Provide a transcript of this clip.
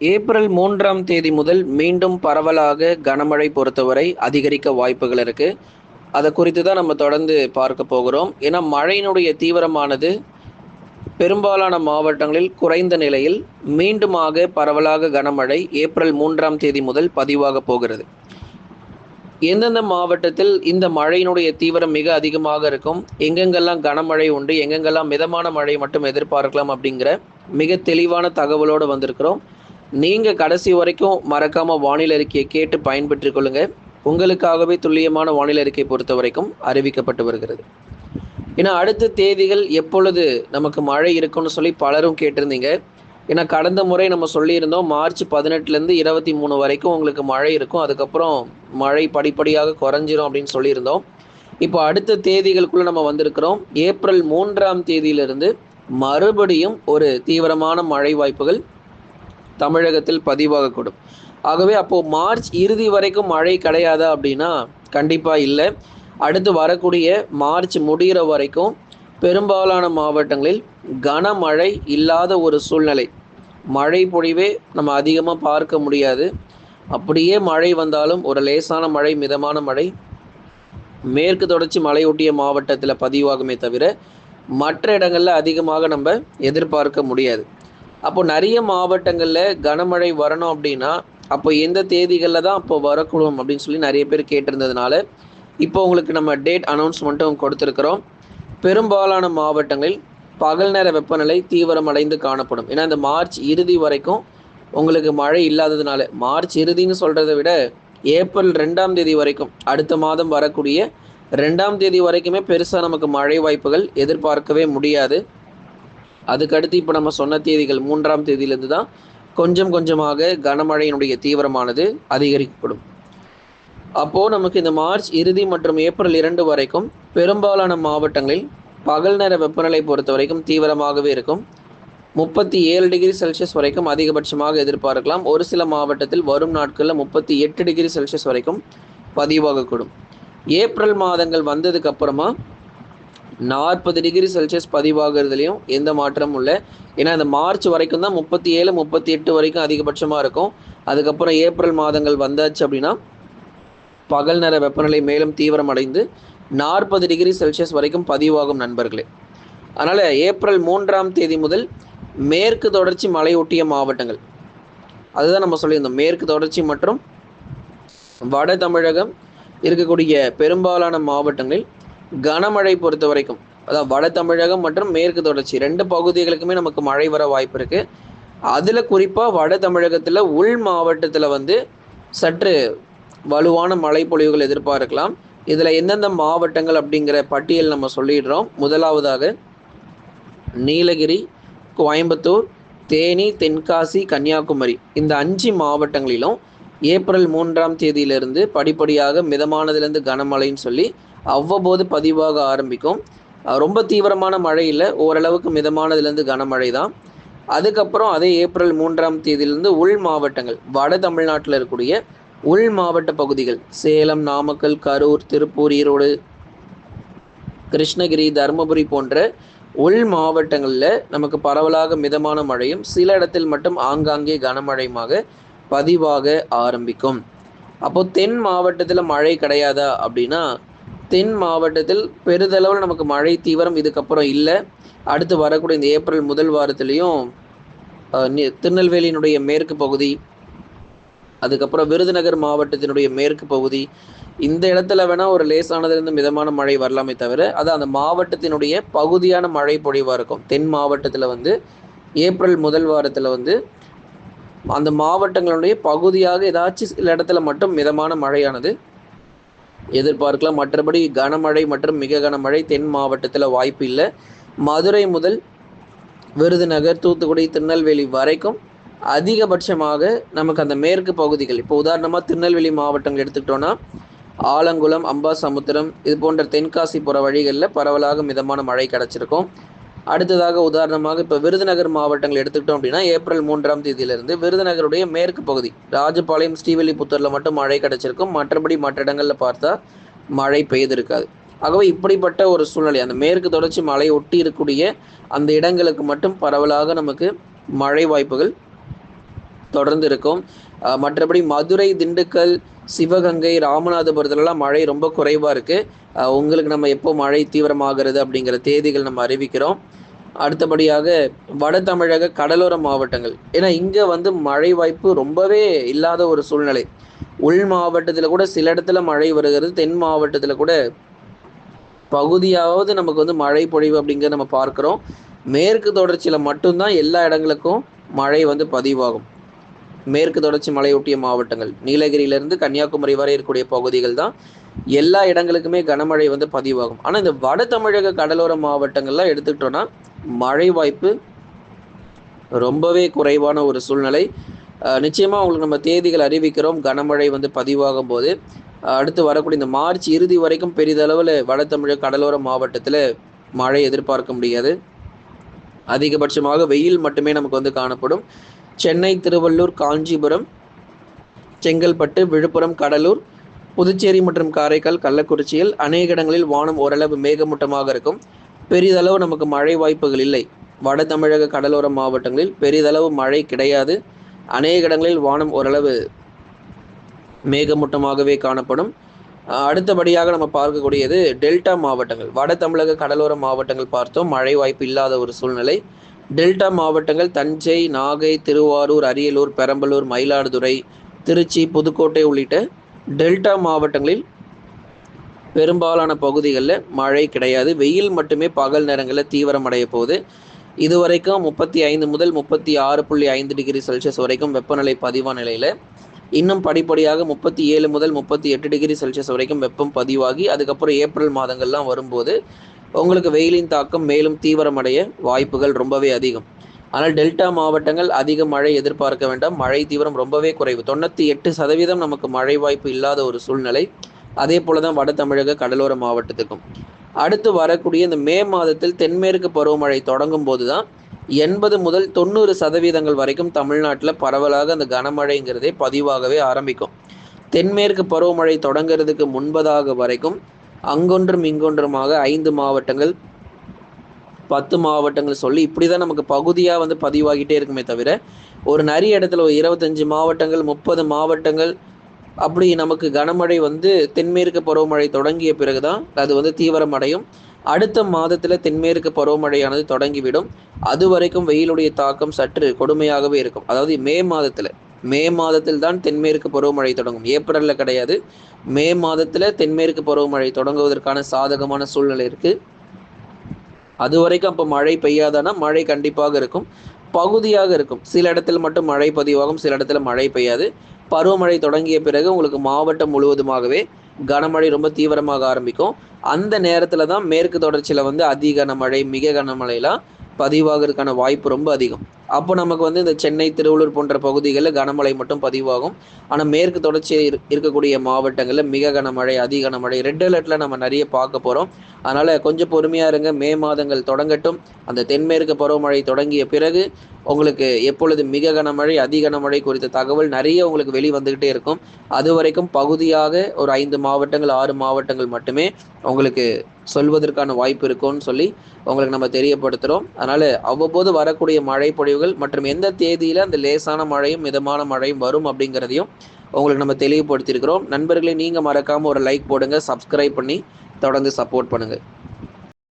April 3ஆம் தேதி முதல் மீண்டும் பரவலாக கனமழை பொறுத்தவரை அதிகரிக்க வாய்ப்புகள் இருக்கு. அதை குறித்து தான் நம்ம தொடர்ந்து பார்க்க போகிறோம். ஏன்னா மழையினுடைய தீவிரமானது பெரும்பாலான மாவட்டங்களில் குறைந்த நிலையில் மீண்டுமாக பரவலாக கனமழை ஏப்ரல் 3ஆம் தேதி முதல் பதிவாக போகிறது. எந்தெந்த மாவட்டத்தில் இந்த மழையினுடைய தீவிரம் மிக அதிகமாக இருக்கும், எங்கெங்கெல்லாம் கனமழை உண்டு, எங்கெங்கெல்லாம் மிதமான மழை மட்டும் எதிர்பார்க்கலாம் அப்படிங்கிற மிக தெளிவான தகவலோடு வந்திருக்கிறோம். நீங்க கடைசி வரைக்கும் மறக்காம வானிலை அறிக்கையை கேட்டு பயன்பெற்றுக் கொள்ளுங்க. உங்களுக்காகவே துல்லியமான வானிலை அறிக்கை பொறுத்த வரைக்கும் அறிவிக்கப்பட்டு வருகிறது. ஏன்னா அடுத்த தேதிகள் எப்பொழுது நமக்கு மழை இருக்கும்னு சொல்லி பலரும் கேட்டிருந்தீங்க. ஏன்னா கடந்த முறை நம்ம சொல்லியிருந்தோம் மார்ச் 18லேருந்து 23 வரைக்கும் உங்களுக்கு மழை இருக்கும், அதுக்கப்புறம் மழை படிப்படியாக குறைஞ்சிரும் அப்படின்னு சொல்லியிருந்தோம். இப்போ அடுத்த தேதிகளுக்குள்ள நம்ம வந்திருக்கிறோம். ஏப்ரல் 3ஆம் தேதியிலிருந்து மறுபடியும் ஒரு தீவிரமான மழை வாய்ப்புகள் தமிழகத்தில் பதிவாகக்கூடும். ஆகவே அப்போ மார்ச் இறுதி வரைக்கும் மழை கிடையாதா அப்படின்னா கண்டிப்பா இல்லை. அடுத்து வரக்கூடிய மார்ச் முடிகிற வரைக்கும் பெரும்பாலான மாவட்டங்களில் கனமழை இல்லாத ஒரு சூழ்நிலை, மழை பொழிவே நம்ம அதிகமாக பார்க்க முடியாது. அப்படியே மழை வந்தாலும் ஒரு லேசான மழை, மிதமான மழை மேற்கு தொடர்ச்சி மலையொட்டிய மாவட்டத்தில் பதிவாகுமே தவிர மற்ற இடங்களில் அதிகமாக நம்ம எதிர்பார்க்க முடியாது. அப்போ நிறைய மாவட்டங்களில் கனமழை வரணும் அப்படின்னா அப்போ எந்த தேதிகளில் தான் அப்போ வரக்கூடும் அப்படின்னு சொல்லி நிறைய பேர் கேட்டிருந்ததுனால இப்போ உங்களுக்கு நம்ம டேட் அனௌன்ஸ்மெண்ட்டும் கொடுத்துருக்குறோம். பெரும்பாலான மாவட்டங்களில் பகல் நேர வெப்பநிலை தீவிரமடைந்து காணப்படும். ஏன்னா இந்த மார்ச் இறுதி வரைக்கும் உங்களுக்கு மழை இல்லாததுனால, மார்ச் இறுதின்னு சொல்கிறத விட ஏப்ரல் 2ஆம் தேதி வரைக்கும், அடுத்த மாதம் வரக்கூடிய 2ஆம் தேதி வரைக்குமே பெருசாக நமக்கு மழை வாய்ப்புகள் எதிர்பார்க்கவே முடியாது. அதுக்கடுத்து இப்போ நம்ம சொன்ன தேதிகள் 3ஆம் தேதியிலேருந்து தான் கொஞ்சம் கொஞ்சமாக கனமழையினுடைய தீவிரமானது அதிகரிக்கப்படும். அப்போது நமக்கு இந்த மார்ச் இறுதி மற்றும் ஏப்ரல் 2 வரைக்கும் பெரும்பாலான மாவட்டங்களில் பகல் நேர வெப்பநிலை பொறுத்த வரைக்கும் தீவிரமாகவே இருக்கும். 37 டிகிரி செல்சியஸ் வரைக்கும் அதிகபட்சமாக எதிர்பார்க்கலாம். ஒரு சில மாவட்டத்தில் வரும் நாட்களில் 38 டிகிரி செல்சியஸ் வரைக்கும் பதிவாகக்கூடும். ஏப்ரல் மாதங்கள் வந்ததுக்கு அப்புறமா 40 டிகிரி செல்சியஸ் பதிவாகிறதுலையும் எந்த மாற்றமும் இல்லை. ஏன்னா இந்த மார்ச் வரைக்கும் தான் 37 38 வரைக்கும் அதிகபட்சமாக இருக்கும். அதுக்கப்புறம் ஏப்ரல் மாதங்கள் வந்தாச்சு அப்படின்னா பகல் நேர வெப்பநிலை மேலும் தீவிரமடைந்து 40 டிகிரி செல்சியஸ் வரைக்கும் பதிவாகும் நண்பர்களே. அதனால் ஏப்ரல் 3ஆம் தேதி முதல் மேற்கு தொடர்ச்சி மலையொட்டிய மாவட்டங்கள், அதுதான் நம்ம சொல்லியிருந்தோம், மேற்கு தொடர்ச்சி மற்றும் வட தமிழகம் இருக்கக்கூடிய பெரும்பாலான மாவட்டங்களில் கனமழை பொறுத்த வரைக்கும், அதாவது வட தமிழகம் மற்றும் மேற்கு தொடர்ச்சி 2 பகுதிகளுக்குமே நமக்கு மழை வர வாய்ப்பு இருக்குது. அதில் குறிப்பாக வட தமிழகத்தில் உள் மாவட்டத்தில் வந்து சற்று வலுவான மழை பொழிவுகள் எதிர்பார்க்கலாம். இதில் எந்தெந்த மாவட்டங்கள் அப்படிங்கிற பட்டியல் நம்ம சொல்லிடுறோம். முதலாவதாக நீலகிரி, கோயம்புத்தூர், தேனி, தென்காசி, கன்னியாகுமரி, இந்த 5 மாவட்டங்களிலும் ஏப்ரல் 3ஆம் தேதியிலிருந்து படிப்படியாக மிதமானதுலேருந்து கனமழைன்னு சொல்லி அவ்வப்போது பதிவாக ஆரம்பிக்கும். ரொம்ப தீவிரமான மழை இல்லை, ஓரளவுக்கு மிதமானதுலேருந்து கனமழை தான். அதுக்கப்புறம் அதே ஏப்ரல் 3ஆம் தேதியிலிருந்து உள் மாவட்டங்கள், வட தமிழ்நாட்டில் இருக்கக்கூடிய உள் மாவட்ட பகுதிகள் சேலம், நாமக்கல், கரூர், திருப்பூர், ஈரோடு, கிருஷ்ணகிரி, தருமபுரி போன்ற உள் மாவட்டங்களில் நமக்கு பரவலாக மிதமான மழையும் சில இடத்தில் மட்டும் ஆங்காங்கே கனமழையுமாக பதிவாக ஆரம்பிக்கும். அப்போது தென் மாவட்டத்தில் மழை கிடையாதா அப்படின்னா தென் மாவட்டத்தில் பெரிதளவில் நமக்கு மழை தீவிரம் இதுக்கப்புறம் இல்லை. அடுத்து வரக்கூடிய இந்த ஏப்ரல் முதல் வாரத்திலையும் திருநெல்வேலியினுடைய மேற்கு பகுதி, அதுக்கப்புறம் விருதுநகர் மாவட்டத்தினுடைய மேற்கு பகுதி, இந்த இடத்துல வேணால் ஒரு லேசானதுலேருந்து மிதமான மழை வரலாமே தவிர அது அந்த மாவட்டத்தினுடைய பகுதியான மழை பொழிவாக இருக்கும். தென் மாவட்டத்தில் வந்து ஏப்ரல் முதல் வாரத்தில் வந்து அந்த மாவட்டங்களுடைய பகுதியாக ஏதாச்சும் சில இடத்துல மட்டும் மிதமான மழையானது எதிர்பார்க்கலாம். மற்றபடி கனமழை மற்றும் மிக கனமழை தென் மாவட்டத்தில் வாய்ப்பு இல்லை. மதுரை முதல் விருதுநகர், தூத்துக்குடி, திருநெல்வேலி வரைக்கும் அதிகபட்சமாக நமக்கு அந்த மேற்கு பகுதிகள், இப்போ உதாரணமாக திருநெல்வேலி மாவட்டங்கள் எடுத்துக்கிட்டோன்னா ஆலங்குளம், அம்பாசமுத்திரம், இது போன்ற தென்காசி போகிற வழிகளில் பரவலாக மிதமான மழை கிடச்சிருக்கும். அடுத்ததாக உதாரணமாக இப்போ விருதுநகர் மாவட்டங்கள் எடுத்துக்கிட்டோம் அப்படின்னா ஏப்ரல் 3ஆம் தேதியிலிருந்து விருதுநகருடைய மேற்கு பகுதி ராஜபாளையம், ஸ்ரீவில்லிபுத்தூரில் மட்டும் மழை கிடச்சிருக்கும். மற்றபடி மற்ற இடங்களில் பார்த்தா மழை பெய்திருக்காது. ஆகவே இப்படிப்பட்ட ஒரு சூழ்நிலை, அந்த மேற்கு தொடர்ச்சி மலை ஒட்டி இருக்கக்கூடிய அந்த இடங்களுக்கு மட்டும் பரவலாக நமக்கு மழை வாய்ப்புகள் தொடர்ந்து இருக்கும். மற்றபடி மதுரை, திண்டுக்கல், சிவகங்கை, ராமநாதபுரத்துலலாம் மழை ரொம்ப குறைவா இருக்கு. உங்களுக்கு நம்ம எப்போ மழை தீவிரமாகிறது அப்படிங்கிற தேதிகள் நம்ம அறிவிக்கிறோம். அடுத்தபடியாக வட தமிழக கடலோர மாவட்டங்கள். ஏன்னா இங்க வந்து மழை வாய்ப்பு ரொம்பவே இல்லாத ஒரு சூழ்நிலை. உள் மாவட்டத்துல கூட சில இடத்துல மழை வருகிறது. தென் மாவட்டத்துல கூட பகுதியாவது நமக்கு வந்து மழை பொழிவு அப்படிங்கிறத நம்ம பார்க்கிறோம். மேற்கு தொடர்ச்சியில மட்டும்தான் எல்லா இடங்களுக்கும் மழை வந்து பதிவாகும். மேற்கு தொடர்ச்சி மலையொட்டிய மாவட்டங்கள் நீலகிரியிலிருந்து கன்னியாகுமரி வரை இருக்கக்கூடிய பகுதிகள் தான் எல்லா இடங்களுக்குமே கனமழை வந்து பதிவாகும். ஆனால் இந்த வட தமிழக கடலோர மாவட்டங்கள்லாம் எடுத்துக்கிட்டோம்னா மழை வாய்ப்பு ரொம்பவே குறைவான ஒரு சூழ்நிலை. நிச்சயமாக உங்களுக்கு நம்ம தேதிகள் அறிவிக்கிறோம். கனமழை வந்து பதிவாகும் போது அடுத்து வரக்கூடிய இந்த மார்ச் இறுதி வரைக்கும் பெரிதளவில் வட தமிழக கடலோர மாவட்டத்தில் மழை எதிர்பார்க்க முடியாது. அதிகபட்சமாக வெயில் மட்டுமே நமக்கு வந்து காணப்படும். சென்னை, திருவள்ளூர், காஞ்சிபுரம், செங்கல்பட்டு, விழுப்புரம், கடலூர், புதுச்சேரி மற்றும் காரைக்கால், கள்ளக்குறிச்சியில் அநேக இடங்களில் வானம் ஓரளவு மேகமூட்டமாக இருக்கும். பெரிதளவு நமக்கு மழை வாய்ப்புகள் இல்லை. வட தமிழக கடலோர மாவட்டங்களில் பெரிதளவு மழை கிடையாது. அநேக இடங்களில் வானம் ஓரளவு மேகமூட்டமாகவே காணப்படும். அடுத்தபடியாக நம்ம பார்க்கக்கூடியது டெல்டா மாவட்டங்கள். வட தமிழக கடலோர மாவட்டங்கள் பார்த்தோம், மழை வாய்ப்பு இல்லாத ஒரு சூழ்நிலை. டெல்டா மாவட்டங்கள் தஞ்சை, நாகை, திருவாரூர், அரியலூர், பெரம்பலூர், மயிலாடுதுறை, திருச்சி, புதுக்கோட்டை உள்ளிட்ட டெல்டா மாவட்டங்களில் பெரும்பாலான பகுதிகளில் மழை கிடையாது. வெயில் மட்டுமே பகல் நேரங்களில் தீவிரமடைய போகுது. இதுவரைக்கும் 35 முதல் 36.5 டிகிரி செல்சியஸ் வரைக்கும் வெப்பநிலை பதிவான நிலையில் இன்னும் படிப்படியாக 37 முதல் 38 டிகிரி செல்சியஸ் வரைக்கும் வெப்பம் பதிவாகி அதுக்கப்புறம் ஏப்ரல் மாதங்கள்லாம் வரும்போது உங்களுக்கு வெயிலின் தாக்கம் மேலும் தீவிரமடைய வாய்ப்புகள் ரொம்பவே அதிகம். ஆனால் டெல்டா மாவட்டங்கள் அதிக மழை எதிர்பார்க்க வேண்டாம். மழை தீவிரம் ரொம்பவே குறைவு. 98% நமக்கு மழை வாய்ப்பு இல்லாத ஒரு சூழ்நிலை. அதே போலதான் வட தமிழக கடலோர மாவட்டத்துக்கும். அடுத்து வரக்கூடிய இந்த மே மாதத்தில் தென்மேற்கு பருவமழை தொடங்கும் போதுதான் 80 முதல் 90% வரைக்கும் தமிழ்நாட்டில் பரவலாக அந்த கனமழைங்கிறதே பதிவாகவே ஆரம்பிக்கும். தென்மேற்கு பருவமழை தொடங்கிறதுக்கு முன்பதாக வரைக்கும் அங்கொன்றும் இங்கொன்றுமாக 5 மாவட்டங்கள் 10 மாவட்டங்கள் சொல்லி இப்படிதான் நமக்கு பகுதியா வந்து பதிவாகிட்டே இருக்குமே தவிர ஒரு நிறைய இடத்துல ஒரு 25 மாவட்டங்கள் 30 மாவட்டங்கள் அப்படி நமக்கு கனமழை வந்து தென்மேற்கு பருவமழை தொடங்கிய பிறகுதான் அது வந்து தீவிரமடையும். அடுத்த மாதத்துல தென்மேற்கு பருவமழையானது தொடங்கிவிடும். அது வரைக்கும் வெயிலுடைய தாக்கம் சற்று கொடுமையாகவே இருக்கும். அதாவது மே மாதத்தில் தான் தென்மேற்கு பருவமழை தொடங்கும். ஏப்ரல்ல கிடையாது. மே மாதத்துல தென்மேற்கு பருவமழை தொடங்குவதற்கான சாதகமான சூழ்நிலை இருக்கு. அது வரைக்கும் அப்போ மழை பெய்யாதானா மழை கண்டிப்பாக இருக்கும். பகுதியாக இருக்கும். சில இடத்துல மட்டும் மழை பதிவாகும், சில இடத்துல மழை பெய்யாது. பருவமழை தொடங்கிய பிறகு உங்களுக்கு மாவட்டம் முழுவதுமாகவே கனமழை ரொம்ப தீவிரமாக ஆரம்பிக்கும். அந்த நேரத்துல தான் மேற்கு தொடர்ச்சியில வந்து அதி கனமழை, மிக கனமழைலாம் பதிவாகிறதுக்கான வாய்ப்பு ரொம்ப அதிகம். அப்போ நமக்கு வந்து இந்த சென்னை, திருவள்ளூர் போன்ற பகுதிகளில் கனமழை மட்டும் பதிவாகும். ஆனால் மேற்கு தொடர்ச்சியில் இருக்கக்கூடிய மாவட்டங்களில் மிக கனமழை, அதி கனமழை, ரெட் அலர்ட்ல நம்ம நிறைய பார்க்க போகிறோம். அதனால் கொஞ்சம் பொறுமையாக இருங்க. மே மாதங்கள் தொடங்கட்டும். அந்த தென்மேற்கு பருவமழை தொடங்கிய பிறகு உங்களுக்கு எப்பொழுது மிக கனமழை, அதி கனமழை குறித்த தகவல் நிறைய உங்களுக்கு வெளிவந்துக்கிட்டே இருக்கும். அது வரைக்கும் பகுதியாக ஒரு 5 மாவட்டங்கள் 6 மாவட்டங்கள் மட்டுமே உங்களுக்கு சொல்வதற்கான வாய்ப்பு இருக்கும்னு சொல்லி உங்களுக்கு நம்ம தெரியப்படுத்துகிறோம். அதனால் அவ்வப்போது வரக்கூடிய மழை பொழிவுகள் மற்றும் எந்த தேதியில் அந்த லேசான மழையும் மிதமான மழையும் வரும் அப்படிங்கிறதையும் உங்களுக்கு நம்ம தெளிவுபடுத்தியிருக்கிறோம். நண்பர்களே, நீங்கள் மறக்காமல் ஒரு லைக் போடுங்க, சப்ஸ்கிரைப் பண்ணி தொடர்ந்து சப்போர்ட் பண்ணுங்கள்.